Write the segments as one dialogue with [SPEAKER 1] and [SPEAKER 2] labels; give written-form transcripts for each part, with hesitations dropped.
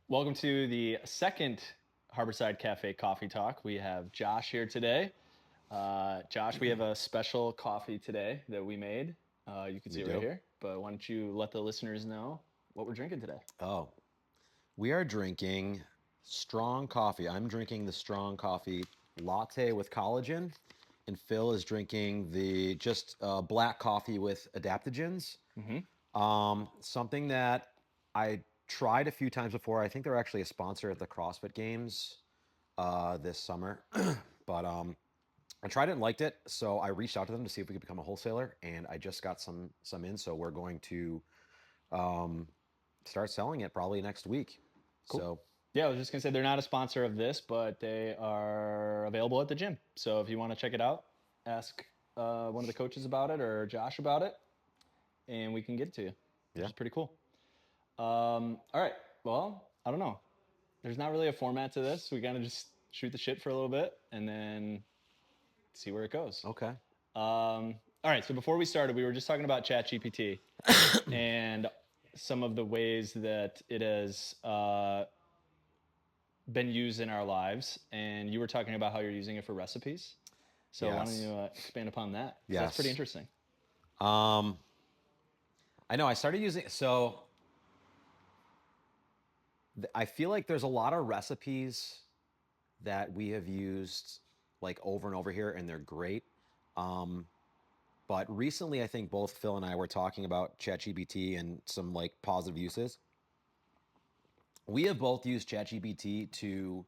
[SPEAKER 1] Welcome to the second Harborside Cafe Coffee Talk. We have Josh here today. Josh, we have a special coffee today that we made. You can
[SPEAKER 2] We
[SPEAKER 1] see it right
[SPEAKER 2] do.
[SPEAKER 1] here. But why don't you let the listeners know what we're drinking today?
[SPEAKER 2] Oh, we are drinking strong coffee. I'm drinking the strong coffee latte with collagen, and Phil is drinking the just black coffee with adaptogens.
[SPEAKER 1] Mm-hmm.
[SPEAKER 2] Something that I tried a few times before. I think they're actually a sponsor at the CrossFit Games this summer, but I tried it and liked it, so I reached out to them to see if we could become a wholesaler, and I just got some in. So we're going to start selling it probably next week.
[SPEAKER 1] Cool.
[SPEAKER 2] So
[SPEAKER 1] Yeah, I was just gonna say they're not a sponsor of this, but they are available at the gym. So if you want to check it out, ask one of the coaches about it or Josh about it, and we can get it to you, which
[SPEAKER 2] yeah,
[SPEAKER 1] is pretty cool. All right. Well, I don't know. There's not really a format to this. We kind of just shoot the shit for a little bit and then see where it goes.
[SPEAKER 2] okay,
[SPEAKER 1] All right. So before we started, we were just talking about ChatGPT and some of the ways that it has been used in our lives. And you were talking about how you're using it for recipes. So why don't you
[SPEAKER 2] yes,
[SPEAKER 1] expand upon that? Because that's pretty
[SPEAKER 2] yes.
[SPEAKER 1] interesting.
[SPEAKER 2] I know I started using I feel like there's a lot of recipes that we have used like over and over here, and they're great. But recently, I think both Phil and I were talking about ChatGPT and some like positive uses. We have both used ChatGPT to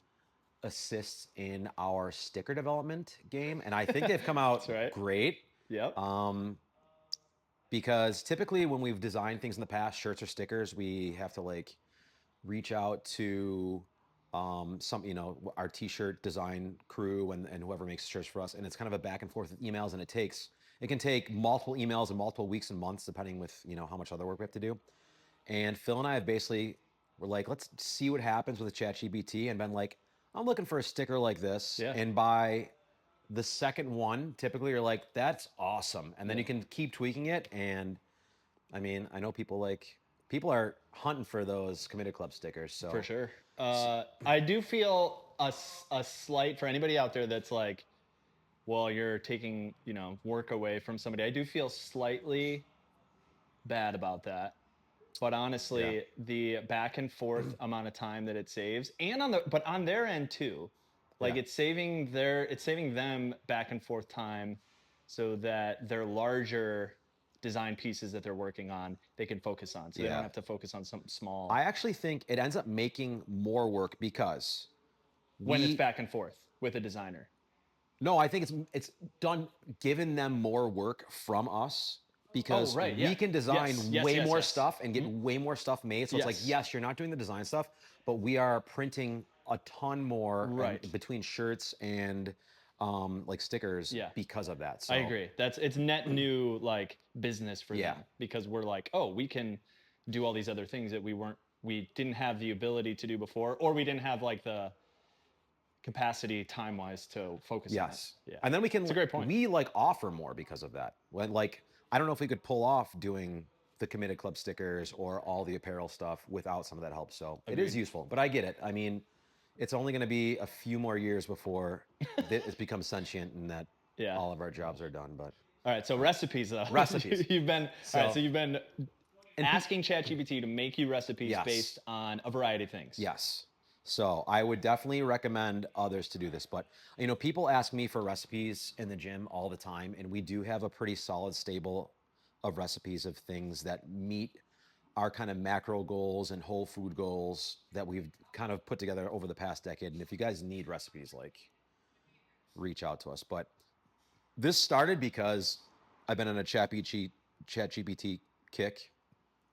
[SPEAKER 2] assist in our sticker development game, and I think they've come
[SPEAKER 1] That's
[SPEAKER 2] out
[SPEAKER 1] right.
[SPEAKER 2] great.
[SPEAKER 1] Yep.
[SPEAKER 2] Because typically when we've designed things in the past, shirts or stickers, we have to like reach out to some, our t-shirt design crew and whoever makes shirts for us. And it's kind of a back and forth with emails, and it can take multiple emails and multiple weeks and months, depending with, how much other work we have to do. And Phil and I have basically were like, let's see what happens with the ChatGPT, and been like, I'm looking for a sticker like this.
[SPEAKER 1] Yeah.
[SPEAKER 2] And by the second one, typically you're like, that's awesome. And then
[SPEAKER 1] Yeah.
[SPEAKER 2] you can keep tweaking it. And I mean, I know people are hunting for those committed club stickers.
[SPEAKER 1] For
[SPEAKER 2] So
[SPEAKER 1] sure. I do feel a slight for anybody out there that's like, well, you're taking work away from somebody. I do feel slightly bad about that. But
[SPEAKER 2] yeah,
[SPEAKER 1] honestly, the back and forth amount of time that it saves, and on their end too, like
[SPEAKER 2] yeah,
[SPEAKER 1] it's saving them back and forth time, so that their larger design pieces that they're working on they can focus on, so they don't
[SPEAKER 2] yeah.
[SPEAKER 1] have to focus on something small
[SPEAKER 2] I actually think it ends up making more work because
[SPEAKER 1] when it's
[SPEAKER 2] we
[SPEAKER 1] back and forth with a designer.
[SPEAKER 2] no, I think it's done giving them more work from us
[SPEAKER 1] Oh,
[SPEAKER 2] because
[SPEAKER 1] right.
[SPEAKER 2] we
[SPEAKER 1] Yeah.
[SPEAKER 2] can
[SPEAKER 1] Yes.
[SPEAKER 2] design
[SPEAKER 1] Yes.
[SPEAKER 2] way
[SPEAKER 1] Yes.
[SPEAKER 2] more
[SPEAKER 1] Yes.
[SPEAKER 2] stuff and get way more stuff made. So it's like,
[SPEAKER 1] Yes.
[SPEAKER 2] yes, you're not doing the design stuff, but we are printing a ton more and
[SPEAKER 1] Right.
[SPEAKER 2] between shirts and like stickers
[SPEAKER 1] Yeah.
[SPEAKER 2] because of that.
[SPEAKER 1] I
[SPEAKER 2] So
[SPEAKER 1] agree. It's net new like business for
[SPEAKER 2] yeah,
[SPEAKER 1] them because we're like, oh, we can do all these other things that we didn't have the ability to do before, or we didn't have like the capacity time wise to focus on it.
[SPEAKER 2] yes.
[SPEAKER 1] Yeah.
[SPEAKER 2] And then
[SPEAKER 1] It's a great point.
[SPEAKER 2] we like offer more because of that. When like I don't know if we could pull off doing the committed club stickers or all the apparel stuff without some of that help. So it is
[SPEAKER 1] Agreed.
[SPEAKER 2] useful, but I get it. I mean, it's only going to be a few more years before it becomes sentient and that
[SPEAKER 1] Yeah.
[SPEAKER 2] all of our jobs are done. But
[SPEAKER 1] All right. So recipes though.
[SPEAKER 2] recipes.
[SPEAKER 1] You've been all right. So
[SPEAKER 2] So
[SPEAKER 1] you've been
[SPEAKER 2] and
[SPEAKER 1] asking ChatGPT to make you recipes based
[SPEAKER 2] yes,
[SPEAKER 1] on a variety of things.
[SPEAKER 2] yes. So I would definitely recommend others to do this. But people ask me for recipes in the gym all the time, and we do have a pretty solid stable of recipes of things that meet our kind of macro goals and whole food goals that we've kind of put together over the past decade. And if you guys need recipes, like reach out to us. But this started because I've been on a chat GPT kick,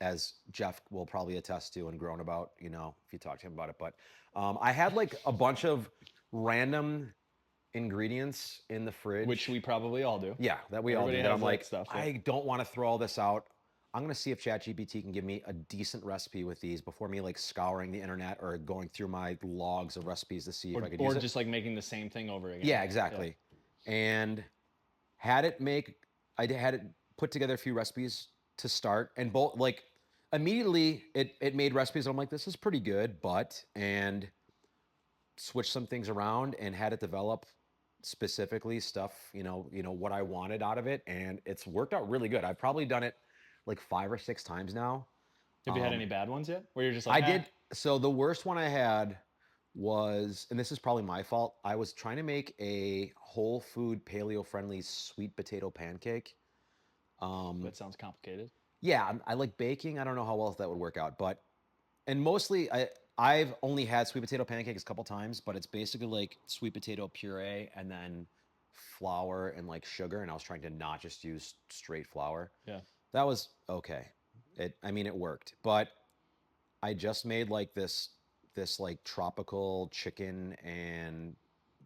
[SPEAKER 2] as Jeff will probably attest to and groan about, if you talk to him about it. But I had like a bunch of random ingredients in the
[SPEAKER 1] Which
[SPEAKER 2] fridge.
[SPEAKER 1] we probably all do.
[SPEAKER 2] Yeah, that we all
[SPEAKER 1] Everybody
[SPEAKER 2] do. That I'm
[SPEAKER 1] has that
[SPEAKER 2] like,
[SPEAKER 1] stuff.
[SPEAKER 2] I
[SPEAKER 1] Yep.
[SPEAKER 2] don't want to throw all this out. I'm gonna see if ChatGPT can give me a decent recipe with these before me like scouring the internet or going through my logs of recipes to see if I could
[SPEAKER 1] Or
[SPEAKER 2] use it.
[SPEAKER 1] just like making the same thing over again.
[SPEAKER 2] Yeah,
[SPEAKER 1] Yeah.
[SPEAKER 2] exactly. And had it make I had it put together a few recipes to start, and both like immediately it made recipes that I'm like, this is pretty good, but and switched some things around and had it develop specifically stuff, what I wanted out of it, and it's worked out really good. I've probably done it like 5 or 6 times now.
[SPEAKER 1] Have you had any bad ones yet? Where you're just like,
[SPEAKER 2] I did. So the worst one I had was, and this is probably my fault. I was trying to make a whole food paleo friendly sweet potato pancake.
[SPEAKER 1] that sounds complicated.
[SPEAKER 2] Yeah, I like baking. I don't know how well that would work out, but and mostly I've only had sweet potato pancakes a couple times, but it's basically like sweet potato puree and then flour and like sugar. And I was trying to not just use straight flour.
[SPEAKER 1] Yeah.
[SPEAKER 2] That was okay. I mean, it worked, but I just made like this like tropical chicken and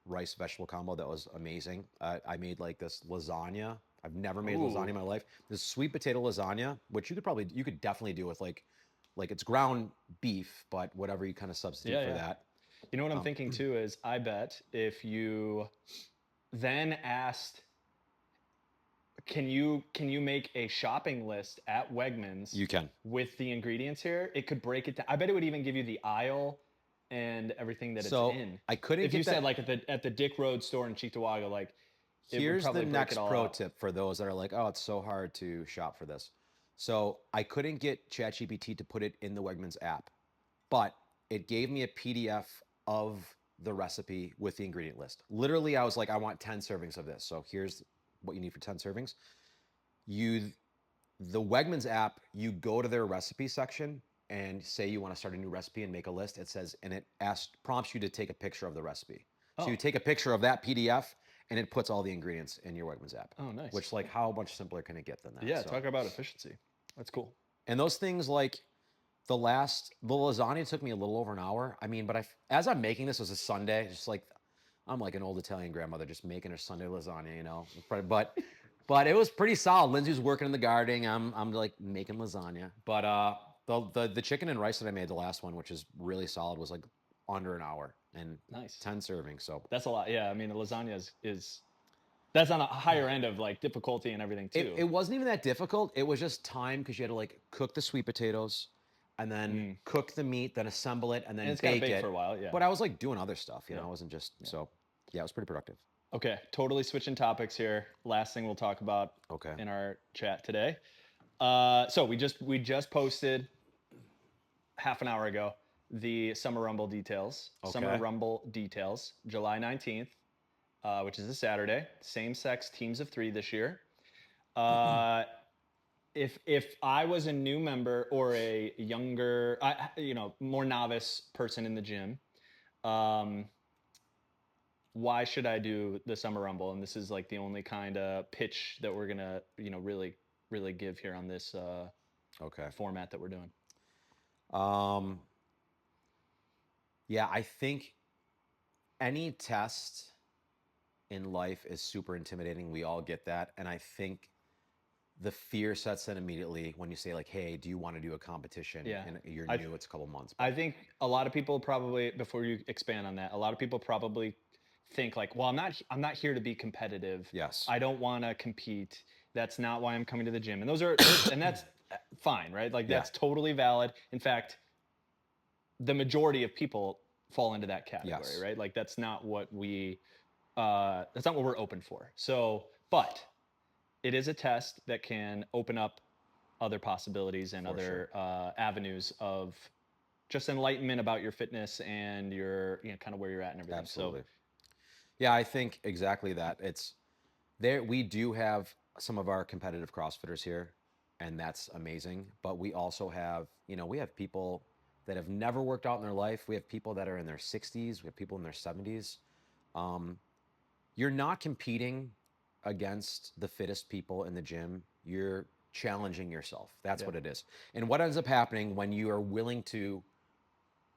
[SPEAKER 2] rice vegetable combo that was amazing. I made like this lasagna. I've never made lasagna
[SPEAKER 1] Ooh.
[SPEAKER 2] in my life. This sweet potato lasagna, which you could definitely do with like it's ground beef, but whatever you kind of substitute
[SPEAKER 1] Yeah,
[SPEAKER 2] for
[SPEAKER 1] yeah.
[SPEAKER 2] that.
[SPEAKER 1] You know what I'm thinking too is I bet if you then asked, can you make a shopping list at Wegmans
[SPEAKER 2] You can.
[SPEAKER 1] with the ingredients here? It could break it down. I bet it would even give you the aisle and everything that it's
[SPEAKER 2] So
[SPEAKER 1] in.
[SPEAKER 2] I couldn't
[SPEAKER 1] If you
[SPEAKER 2] get
[SPEAKER 1] said
[SPEAKER 2] that.
[SPEAKER 1] like at the Dick Road store in Cheektowaga, like it would
[SPEAKER 2] Here's the
[SPEAKER 1] probably break it
[SPEAKER 2] next
[SPEAKER 1] all
[SPEAKER 2] pro
[SPEAKER 1] out.
[SPEAKER 2] tip for those that are like, oh, it's so hard to shop for this. So I couldn't get ChatGPT to put it in the Wegmans app, but it gave me a PDF of the recipe with the ingredient list. Literally, I was like, I want 10 servings of this. So here's what you need for 10 servings. You, the Wegmans app, you go to their recipe section and say you want to start a new recipe and make a list. It says, and it prompts you to take a picture of the recipe. So you
[SPEAKER 1] Oh,
[SPEAKER 2] take a picture of that PDF and it puts all the ingredients in your Wegmans app.
[SPEAKER 1] oh, nice.
[SPEAKER 2] Which, like, how much simpler can it get than that?
[SPEAKER 1] Yeah,
[SPEAKER 2] So,
[SPEAKER 1] talk about efficiency. That's cool.
[SPEAKER 2] and those things like the lasagna took me a little over an hour. I mean, but as I'm making this, it was a Sunday, just like I'm like an old Italian grandmother, just making her Sunday lasagna. But it was pretty solid. Lindsay was working in the garden. I'm like making lasagna. But the chicken and rice that I made the last one, which is really solid, was like under an hour and
[SPEAKER 1] Nice.
[SPEAKER 2] 10 servings. So
[SPEAKER 1] That's a lot. Yeah, I mean the lasagna is that's on a higher end of like difficulty and everything
[SPEAKER 2] it,
[SPEAKER 1] too.
[SPEAKER 2] it wasn't even that difficult. It was just time because you had to like cook the sweet potatoes and then
[SPEAKER 1] Mm.
[SPEAKER 2] cook the meat, then assemble it, and
[SPEAKER 1] And
[SPEAKER 2] then
[SPEAKER 1] it's got to
[SPEAKER 2] bake
[SPEAKER 1] bake for
[SPEAKER 2] it.
[SPEAKER 1] a while. Yeah.
[SPEAKER 2] But I was like doing other stuff,
[SPEAKER 1] Yeah.
[SPEAKER 2] I wasn't just so yeah, it was pretty productive.
[SPEAKER 1] Okay, totally switching topics here. Last thing we'll talk about
[SPEAKER 2] Okay.
[SPEAKER 1] in our chat today. So we just posted half an hour ago the Summer Rumble details. Summer
[SPEAKER 2] Okay.
[SPEAKER 1] Rumble details, July 19th, which is a Saturday. Same-sex teams of 3 this year. If I was a new member or a younger, more novice person in the gym, um, why should I do the Summer Rumble? And this is like the only kind of pitch that we're gonna, really give here on this
[SPEAKER 2] Okay.
[SPEAKER 1] format that we're doing.
[SPEAKER 2] Um, yeah, I think any test in life is super intimidating. We all get that. And I think the fear sets in immediately when you say, like, hey, do you want to do a competition?
[SPEAKER 1] Yeah.
[SPEAKER 2] And you're
[SPEAKER 1] I
[SPEAKER 2] new, it's a couple months.
[SPEAKER 1] I
[SPEAKER 2] But
[SPEAKER 1] think a lot of people probably, before you expand on that, a lot of people probably think like, well, I'm not here to be competitive.
[SPEAKER 2] yes.
[SPEAKER 1] I don't want to compete. That's not why I'm coming to the gym. And and that's fine, right? Like
[SPEAKER 2] Yeah.
[SPEAKER 1] that's totally valid. In fact, the majority of people fall into that category,
[SPEAKER 2] Yes.
[SPEAKER 1] right? Like that's not what that's not what we're open for. So, but it is a test that can open up other possibilities and
[SPEAKER 2] For
[SPEAKER 1] other avenues of just enlightenment about your fitness and your, kind of where you're at and everything.
[SPEAKER 2] Absolutely. Yeah, I think exactly that. It's there. We do have some of our competitive CrossFitters here, and that's amazing. But we also have, we have people that have never worked out in their life. We have people that are in their 60s. We have people in their 70s. You're not competing against the fittest people in the gym. You're challenging yourself. That's
[SPEAKER 1] Yeah.
[SPEAKER 2] what it is. And what ends up happening when you are willing to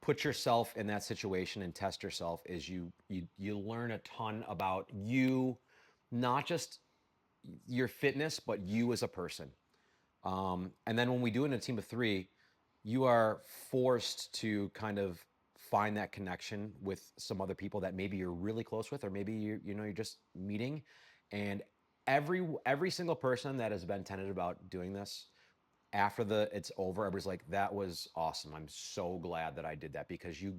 [SPEAKER 2] put yourself in that situation and test yourself is you learn a ton about you, not just your fitness, but you as a person. And then when we do it in a team of 3, you are forced to kind of find that connection with some other people that maybe you're really close with, or maybe you're just meeting. And every single person that has been tentative about doing this, after it's over, everybody's like, "That was awesome. I'm so glad that I did that," because you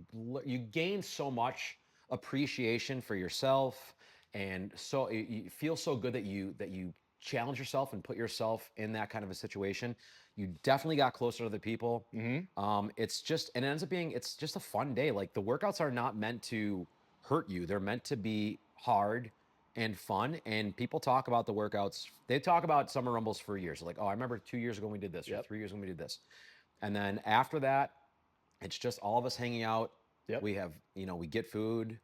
[SPEAKER 2] gain so much appreciation for yourself, and so you feel so good that you challenge yourself and put yourself in that kind of a situation. You definitely got closer to the people. It's just, and it ends up being, it's just a fun day. Like, the workouts are not meant to hurt you; they're meant to be hard and fun. And people talk about the workouts. They talk about summer rumbles for years. Like, oh, I remember 2 years ago we did this, or
[SPEAKER 1] Yep.
[SPEAKER 2] 3 years ago we did this. And then after that, it's just all of us hanging out.
[SPEAKER 1] Yep.
[SPEAKER 2] We have, we get food.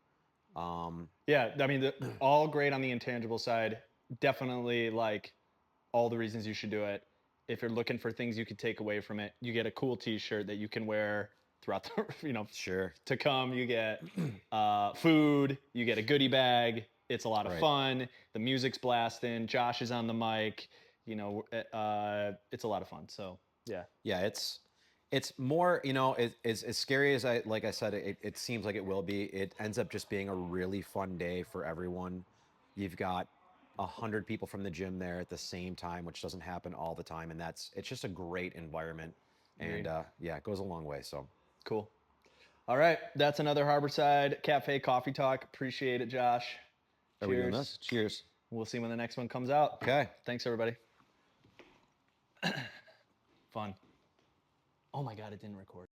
[SPEAKER 1] Yeah, I mean, all great on the intangible side. Definitely, like, all the reasons you should do it. If you're looking for things you could take away from it, you get a cool T-shirt that you can wear throughout the,
[SPEAKER 2] Sure.
[SPEAKER 1] to come. You get food. You get a goodie bag. It's a lot of
[SPEAKER 2] Right.
[SPEAKER 1] fun. The music's blasting. Josh is on the mic. It's a lot of fun. So yeah,
[SPEAKER 2] Yeah, it's more, as scary as I said, it seems like it will be. It ends up just being a really fun day for everyone. You've got 100 people from the gym there at the same time, which doesn't happen all the time, and it's just a great environment. And
[SPEAKER 1] agreed.
[SPEAKER 2] yeah, it goes a long way. So
[SPEAKER 1] Cool. All right, that's another Harborside Cafe Coffee Talk. Appreciate it, Josh.
[SPEAKER 2] are we doing
[SPEAKER 1] Cheers.
[SPEAKER 2] this? Cheers.
[SPEAKER 1] We'll see when the next one comes out.
[SPEAKER 2] Okay.
[SPEAKER 1] Thanks, everybody. Fun. Oh my God, it didn't record.